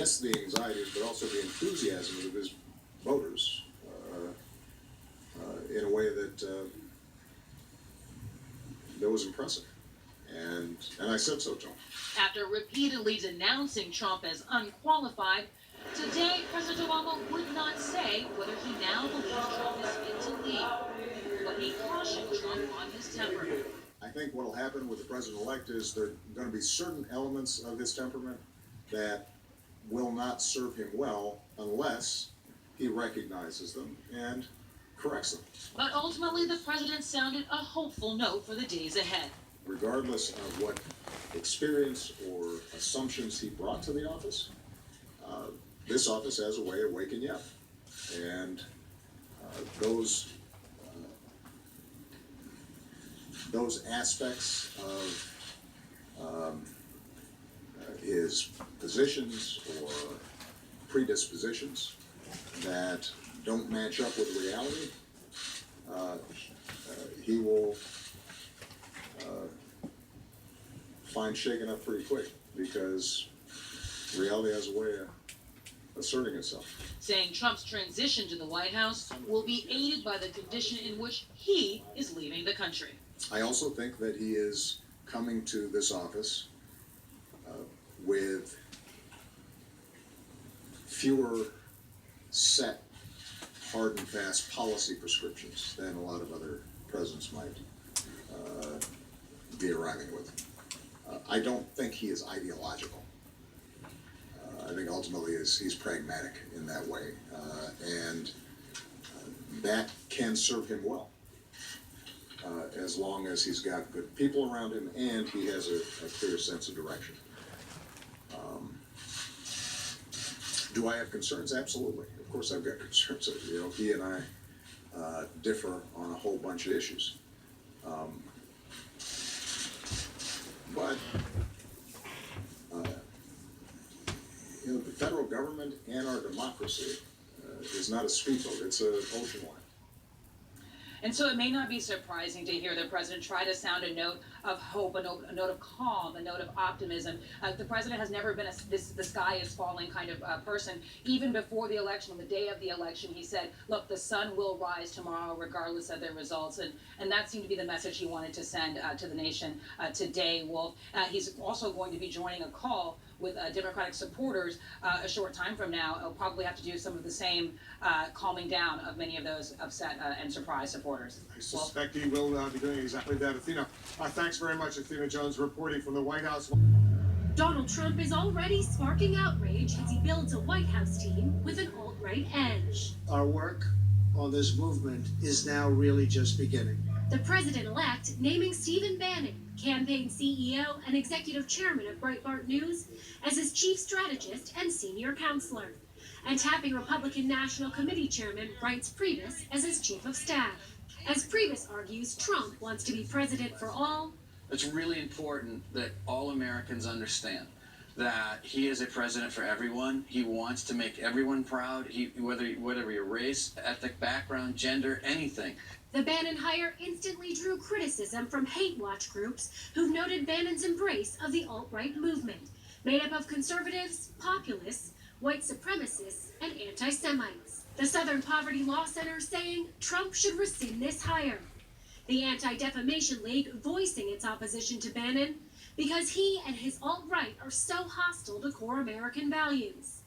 yes, the anxieties, but also the enthusiasm of his voters in a way that was impressive. And I said so to him. After repeatedly denouncing Trump as unqualified, today President Obama would not say whether he now believes Trump is fit to lead, but he cautioned Trump on his temperament. I think what will happen with the president-elect is there are going to be certain elements of his temperament that will not serve him well unless he recognizes them and corrects them. But ultimately, the president sounded a hopeful note for the days ahead. Regardless of what experience or assumptions he brought to the office, this office has a way of waking you up. And those aspects of his positions or predispositions that don't match up with reality, he will find shaken up pretty quick, because reality has a way of asserting itself. Saying Trump's transition to the White House will be aided by the condition in which he is leaving the country. I also think that he is coming to this office with fewer set, hard and fast policy prescriptions than a lot of other presidents might be arriving with. I don't think he is ideological. I think ultimately he's pragmatic in that way, and that can serve him well, as long as he's got good people around him and he has a clear sense of direction. Do I have concerns? Absolutely. Of course I've got concerns. You know, he and I differ on a whole bunch of issues. But you know, the federal government and our democracy is not a speedboat, it's an ocean line. And so it may not be surprising to hear the president try to sound a note of hope, a note of calm, a note of optimism. The president has never been the sky is falling kind of person. Even before the election, on the day of the election, he said, look, the sun will rise tomorrow regardless of the results. And that seemed to be the message he wanted to send to the nation today, Wolf. He's also going to be joining a call with Democratic supporters a short time from now. He'll probably have to do some of the same calming down of many of those upset and surprised supporters. I suspect he will be doing exactly that. Athena, thanks very much, Athena Jones, reporting from the White House. Donald Trump is already sparking outrage as he builds a White House team with an alt-right edge. Our work on this movement is now really just beginning. The president-elect naming Stephen Bannon, campaign CEO and executive chairman of Breitbart News, as his chief strategist and senior counselor, and tapping Republican National Committee chairman Reince Priebus as his chief of staff. As Priebus argues, Trump wants to be president for all. It's really important that all Americans understand that he is a president for everyone. He wants to make everyone proud, whether your race, ethnic background, gender, anything. The Bannon hire instantly drew criticism from hate watch groups who've noted Bannon's embrace of the alt-right movement, made up of conservatives, populists, white supremacists, and anti-Semites. The Southern Poverty Law Center saying Trump should rescind this hire. The Anti-Defamation League voicing its opposition to Bannon because he and his alt-right are so hostile to core American values.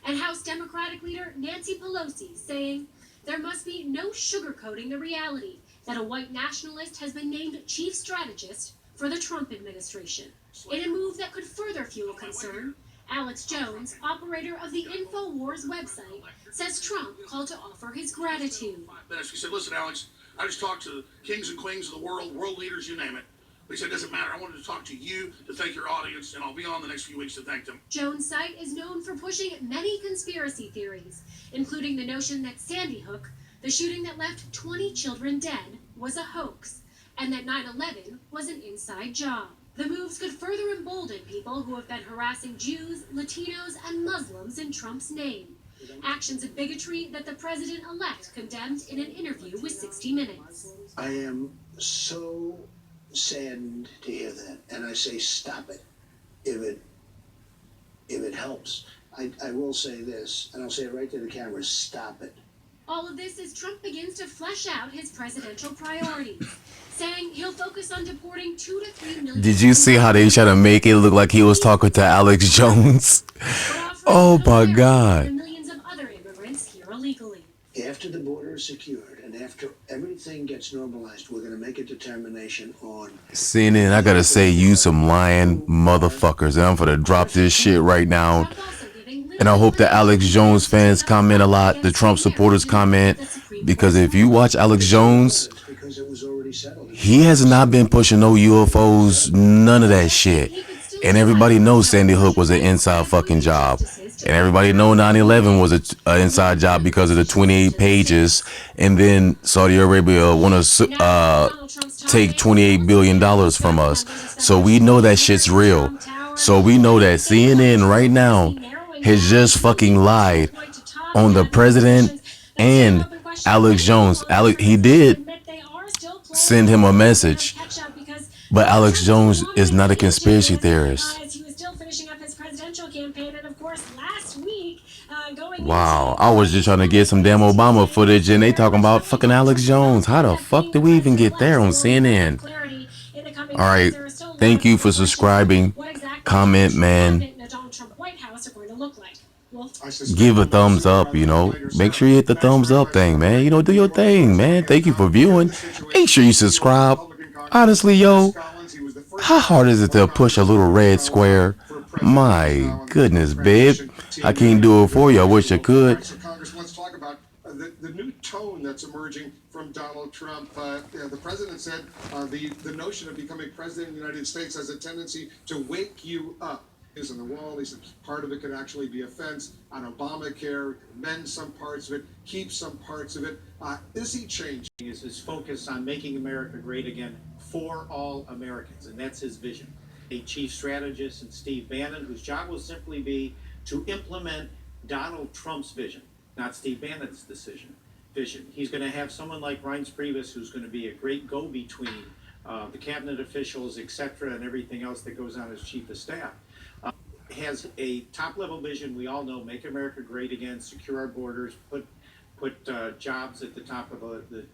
And House Democratic leader Nancy Pelosi saying there must be no sugarcoating the reality that a white nationalist has been named chief strategist for the Trump administration. In a move that could further fuel concern, Alex Jones, operator of the Infowars website, says Trump called to offer his gratitude. He said, listen, Alex, I just talked to kings and queens of the world leaders, you name it. But he said, it doesn't matter. I wanted to talk to you to thank your audience, and I'll be on the next few weeks to thank them. Jones' site is known for pushing many conspiracy theories, including the notion that Sandy Hook, the shooting that left 20 children dead, was a hoax, and that 9/11 was an inside job. The moves could further embolden people who have been harassing Jews, Latinos, and Muslims in Trump's name. Actions of bigotry that the president-elect condemned in an interview with 60 Minutes. I am so saddened to hear that, and I say stop it if it helps. I will say this, and I'll say it right to the camera, stop it. All of this as Trump begins to flesh out his presidential priorities, saying he'll focus on deporting 2 to 3 million. Did you see how they try to make it look like he was talking to Alex Jones? Oh my God. The millions of other immigrants here illegally. After the border is secured and after everything gets normalized, we're going to make a determination on. CNN, I gotta say, you some lying motherfuckers. And I'm gonna drop this shit right now. And I hope the Alex Jones fans comment a lot, the Trump supporters comment, because if you watch Alex Jones, Because it was already settled. he has not been pushing no UFOs, none of that shit. And everybody knows Sandy Hook was an inside fucking job. And everybody know 9/11 was an inside job because of the 28 pages. And then Saudi Arabia want to take $28 billion from us. So we know that shit's real. So we know that CNN right now has just fucking lied on the president and Alex Jones. He did send him a message, but Alex Jones is not a conspiracy theorist. Wow, I was just trying to get some damn Obama footage and they talking about fucking Alex Jones. How the fuck did we even get there on CNN? All right, thank you for subscribing. Comment, man. Give a thumbs up, you know. Make sure you hit the thumbs up thing, man. You know, do your thing, man. Thank you for viewing. Make sure you subscribe. Honestly, yo, how hard is it to push a little red square? My goodness, babe. I can't do it for you. I wish I could. Congress, let's talk about the new tone that's emerging from Donald Trump. The president said the notion of becoming president of the United States has a tendency to wake you up. Is on the wall. He said part of it could actually be a fence on Obamacare, mend some parts of it, keep some parts of it. Is he changing? Is his focus on making America great again for all Americans, and that's his vision. A chief strategist and Steve Bannon, whose job will simply be to implement Donald Trump's vision, not Steve Bannon's vision. He's going to have someone like Reince Priebus, who's going to be a great go-between the cabinet officials, etc., and everything else that goes on as chief of staff. Has a top-level vision. We all know: make America great again, secure our borders, put jobs at the top of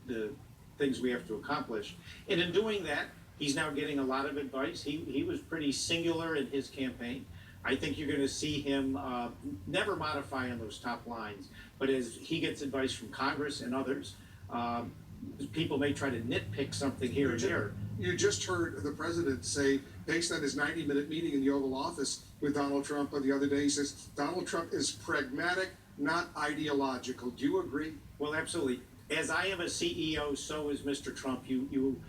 the things we have to accomplish. And in doing that, he's now getting a lot of advice. He was pretty singular in his campaign. I think you're going to see him never modify on those top lines, but as he gets advice from Congress and others, people may try to nitpick something here and there. You just heard the president say, based on his 90-minute meeting in the Oval Office with Donald Trump the other day, he says Donald Trump is pragmatic, not ideological. Do you agree? Well, absolutely. As I am a CEO, so is Mr. Trump. You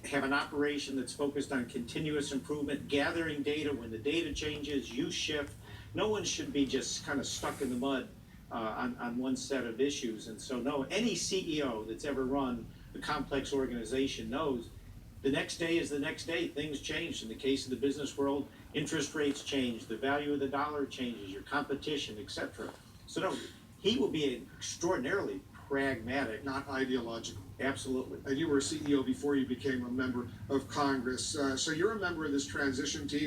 have an operation that's focused on continuous improvement, gathering data. When the data changes, you shift. No one should be just kind of stuck in the mud on one set of issues. And so, no, any CEO that's ever run a complex organization knows the next day is the next day. Things change. In the case of the business world, interest rates change, the value of the dollar changes, your competition, etc. So no, he will be extraordinarily pragmatic, Not ideological. absolutely. And you were a CEO before you became a member of Congress. So you're a member of this transition team.